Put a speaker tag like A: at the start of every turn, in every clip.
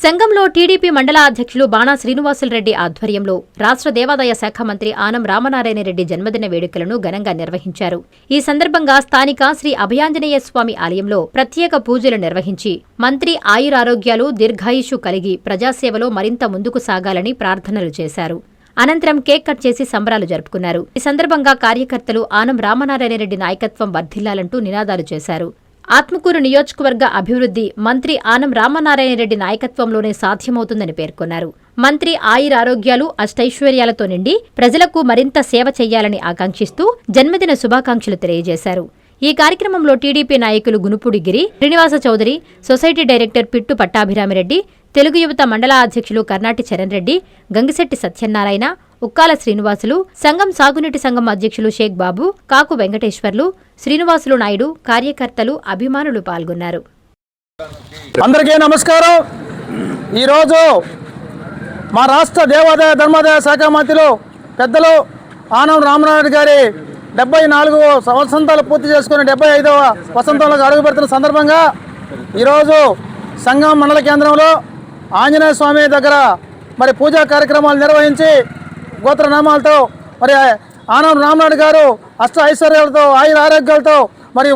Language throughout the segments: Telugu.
A: సంఘంలో టీడీపీ మండల అధ్యక్షులు బాణా శ్రీనివాసులరెడ్డి ఆధ్వర్యంలో రాష్ట్ర దేవాదాయ శాఖ మంత్రి ఆనం రామనారాయణ రెడ్డి జన్మదిన వేడుకలను ఘనంగా నిర్వహించారు. ఈ సందర్భంగా స్థానిక శ్రీ అభయాంజనేయ స్వామి ఆలయంలో ప్రత్యేక పూజలు నిర్వహించి మంత్రి ఆయురారోగ్యాలు దీర్ఘాయుషు కలిగి ప్రజాసేవలో మరింత ముందుకు సాగాలని ప్రార్థనలు చేశారు. అనంతరం కేక్ కట్ చేసి సంబరాలు జరుపుకున్నారు. ఈ సందర్భంగా కార్యకర్తలు ఆనం రామనారాయణ రెడ్డి నాయకత్వం వర్ధిల్లాలంటూ నినాదాలు చేశారు. ఆత్మకూరు నియోజకవర్గ అభివృద్ధి మంత్రి ఆనం రామనారాయణ రెడ్డి నాయకత్వంలోనే సాధ్యమవుతుందని పేర్కొన్నారు. మంత్రి ఆయురారోగ్యాలు అష్టైశ్వర్యాలతో నిండి ప్రజలకు మరింత సేవ చేయాలని ఆకాంక్షిస్తూ జన్మదిన శుభాకాంక్షలు తెలియజేశారు. ఈ కార్యక్రమంలో టీడీపీ నాయకులు గునుపూడి గిరి, శ్రీనివాస చౌదరి, సొసైటీ డైరెక్టర్ పిట్టు పట్టాభిరామిరెడ్డి, తెలుగు యువత మండల అధ్యక్షులు కర్నాటి చరణ్ రెడ్డి, గంగిశెట్టి సత్యనారాయణ, ఉక్కాల శ్రీనివాసులు, సంఘం సాగునీటి సంఘం అధ్యక్షులు షేక్ బాబు, కాకు వెంకటేశ్వర్లు, శ్రీనివాసులు నాయుడు, కార్యకర్తలు, అభిమానులు పాల్గొన్నారు.
B: అందరికీ నమస్కారం. ఈరోజు మా రాష్ట్ర దేవాదాయ ధర్మాదాయ శాఖ మంత్రులు పెద్దలు ఆనం రామనారాయణ గారి 74 వసంతాలు పూర్తి చేసుకుని 75వ వసంతంలోకి అడుగు పెడుతున్న సందర్భంగా ఈరోజు సంఘం మండల కేంద్రంలో ఆంజనేయ స్వామి దగ్గర మరి పూజా కార్యక్రమాలు నిర్వహించి గోత్రనామాలతో మరి ఆనం రామనారాయణ గారు అష్ట ఐశ్వర్యాలతో ఆయుర ఆరోగ్యాలతో మరి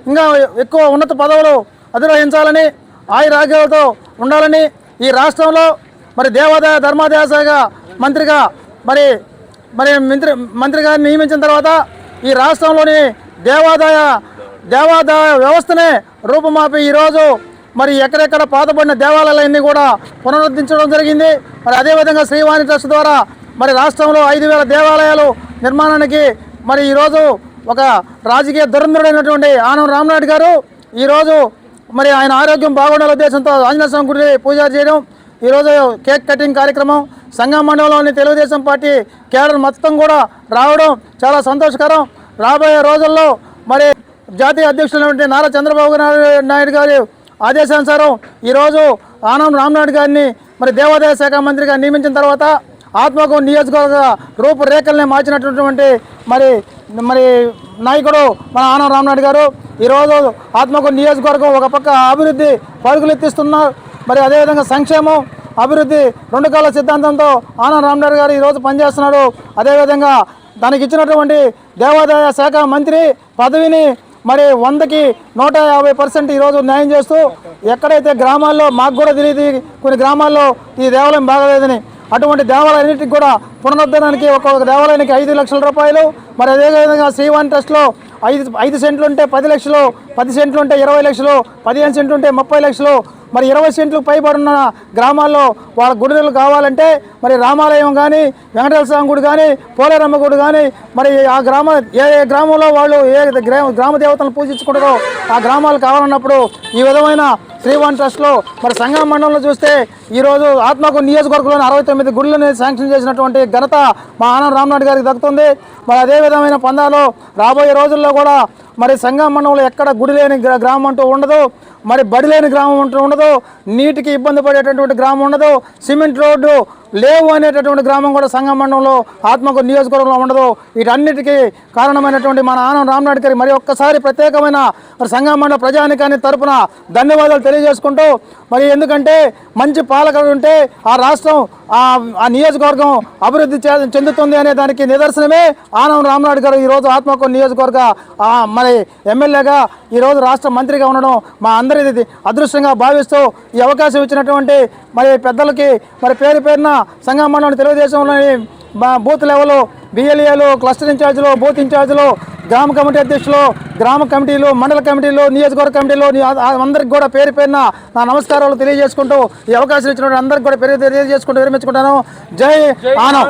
B: ఇంకా ఎక్కువ ఉన్నత పదవులు అధిరోహించాలని ఆయురారోగ్యాలతో ఉండాలని ఈ రాష్ట్రంలో మరి దేవాదాయ ధర్మాదాయ శాఖ మంత్రిగా మరి మంత్రి గారిని నియమించిన తర్వాత ఈ రాష్ట్రంలోని దేవాదాయ వ్యవస్థనే రూపుమాపి ఈరోజు మరి ఎక్కడెక్కడ పాతబడిన దేవాలయాలన్నీ కూడా పునరుద్ధరించడం జరిగింది. మరి అదేవిధంగా శ్రీవాణి ట్రస్ట్ ద్వారా మరి రాష్ట్రంలో 5,000 దేవాలయాలు నిర్మాణానికి మరి ఈరోజు ఒక రాజకీయ దురంధరుడైనటువంటి ఆనం రామనారాయణ గారు ఈరోజు మరి ఆయన ఆరోగ్యం బాగుండాల ఉద్దేశంతో ఆంజనేయ స్వామి గుడి పూజ చేయడం, ఈరోజు కేక్ కటింగ్ కార్యక్రమం, సంఘం మండలంలోని తెలుగుదేశం పార్టీ కేడర్ మొత్తం కూడా రావడం చాలా సంతోషకరం. రాబోయే రోజుల్లో మరి జాతీయ అధ్యక్షులైనటువంటి నారా చంద్రబాబు నాయుడు గారి ఆదేశానుసారం ఈరోజు ఆనం రామనారాయణ గారిని మరి దేవాదాయ శాఖ మంత్రిగా నియమించిన తర్వాత ఆత్మకూరు నియోజకవర్గ రూపురేఖల్ని మార్చినటువంటి మరి నాయకుడు మన ఆనం రామనారాయణ గారు ఈరోజు ఆత్మకూరు నియోజకవర్గం ఒక పక్క అభివృద్ధి పరుగులెత్తిస్తున్నారు. మరి అదేవిధంగా సంక్షేమం అభివృద్ధి 2 కాల సిద్ధాంతంతో ఆనం రామనారాయణ గారు ఈరోజు పనిచేస్తున్నాడు. అదేవిధంగా దానికి ఇచ్చినటువంటి దేవాదాయ శాఖ మంత్రి పదవిని మరి 100కి 150% ఈరోజు న్యాయం చేస్తూ ఎక్కడైతే గ్రామాల్లో మాకు కూడా తెలియదు కొన్ని గ్రామాల్లో ఈ దేవాలయం బాగలేదని అటువంటి దేవాలయాన్నింటికి కూడా పునరుద్ధరణకి ఒక్కొక్క దేవాలయానికి 5 లక్షల రూపాయలు, మరి అదేవిధంగా శ్రీవాణి ట్రస్ట్లో 5 సెంట్లు ఉంటే 10 లక్షలు, 10 సెంట్లు ఉంటే 20 లక్షలు, 15 సెంట్లు ఉంటే 30 లక్షలు, మరి 20 సెంట్లు పైబడిన గ్రామాల్లో వాళ్ళ గుడిలు కావాలంటే మరి రామాలయం కానీ, వెంకటేశ్వర స్వామి గుడి కానీ, పోలేరమ్మ గుడి కానీ మరి ఆ ఏ గ్రామంలో వాళ్ళు గ్రామ దేవతలను పూజించుకుంటారో ఆ గ్రామాలు కావాలన్నప్పుడు ఈ విధమైన శ్రీవాణి ట్రస్ట్లో మరి సంఘం మండలంలో చూస్తే ఈరోజు ఆత్మకూరు నియోజకవర్గంలోని 69 గుడులను శాంక్షన్ చేసినటువంటి ఘనత మా ఆనం రామనారాయణ గారికి దక్కుతుంది. మరి అదే విధమైన పందాలు రాబోయే రోజుల్లో కూడా మరి సంఘం మండలంలో ఎక్కడ గుడి లేని గ్రామం అంటూ ఉండదు, మరి బడి లేని గ్రామం అంటూ ఉండదు, నీటికి ఇబ్బంది పడేటటువంటి గ్రామం ఉండదు, సిమెంట్ రోడ్డు లేవు అనేటటువంటి గ్రామం కూడా సంఘం మండలంలో ఆత్మకూరు నియోజకవర్గంలో ఉండదు. వీటన్నిటికీ కారణమైనటువంటి మన ఆనం రామనారాయణ గారి మరి ఒక్కసారి ప్రత్యేకమైన మరి సంఘం మండల ప్రజానికాన్ని తరపున ధన్యవాదాలు తెలియజేసుకుంటూ మరి ఎందుకంటే మంచి పాలకులు ఉంటే ఆ రాష్ట్రం ఆ నియోజకవర్గం అభివృద్ధి చెందుతుంది అనే దానికి నిదర్శనమే ఆనం రామనారాయణ గారు ఈరోజు ఆత్మకూరు నియోజకవర్గ మరి ఎమ్మెల్యేగా ఈరోజు రాష్ట్ర మంత్రిగా ఉండడం మా అందరిది అదృష్టంగా భావిస్తూ ఈ అవకాశం ఇచ్చినటువంటి మరి పెద్దలకి మరి పేరున సంఘం మండలం తెలుగుదేశంలోని బూత్ లెవెల్ బిఎల్ఏలు, క్లస్టర్ ఇన్ఛార్జీలు, బూత్ ఇన్ఛార్జీలు, గ్రామ కమిటీ అధ్యక్షులు, గ్రామ కమిటీలు, మండల కమిటీలు, నియోజకవర్గ కమిటీలు అందరికి కూడా పేరున నా నమస్కారాలు తెలియజేసుకుంటూ ఈ అవకాశం ఇచ్చినటువంటి అందరికి కూడా తెలియజేసుకుంటూ విరమించుకుంటాను. జై ఆనం.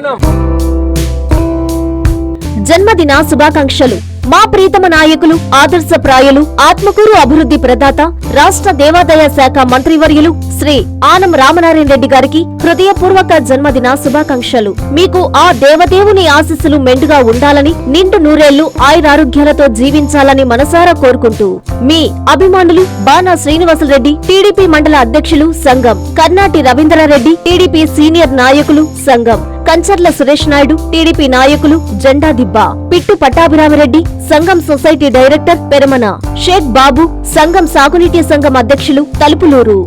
C: జన్మదిన శుభాకాంక్షలు. మా ప్రీతమ నాయకులు, ఆదర్శప్రాయులు, ఆత్మకూరు అభివృద్ధి ప్రదాత, రాష్ట్ర దేవాదాయ శాఖ మంత్రివర్యులు శ్రీ ఆనం రామనారాయణ రెడ్డి గారికి హృదయపూర్వక జన్మదిన శుభాకాంక్షలు. మీకు ఆ దేవదేవుని ఆశీస్సులు మెండుగా ఉండాలని, నిండు నూరేళ్లు ఆయురారోగ్యాలతో జీవించాలని మనసారా కోరుకుంటూ మీ అభిమానులు బాణా శ్రీనివాసులరెడ్డి, టీడీపీ మండల అధ్యక్షులు సంఘం, కర్నాటి రవీంద్రారెడ్డి, టీడీపీ సీనియర్ నాయకులు సంఘం, కంచర్ల సురేష్ నాయుడు, టీడీపీ నాయకులు జెండా దిబ్బ, పిట్టు పట్టాభిరామిరెడ్డి, సంఘం సొసైటీ డైరెక్టర్ పెరమన, షేక్ బాబు, సంఘం సాగునీటి సంఘం అధ్యక్షులు తలుపులూరు.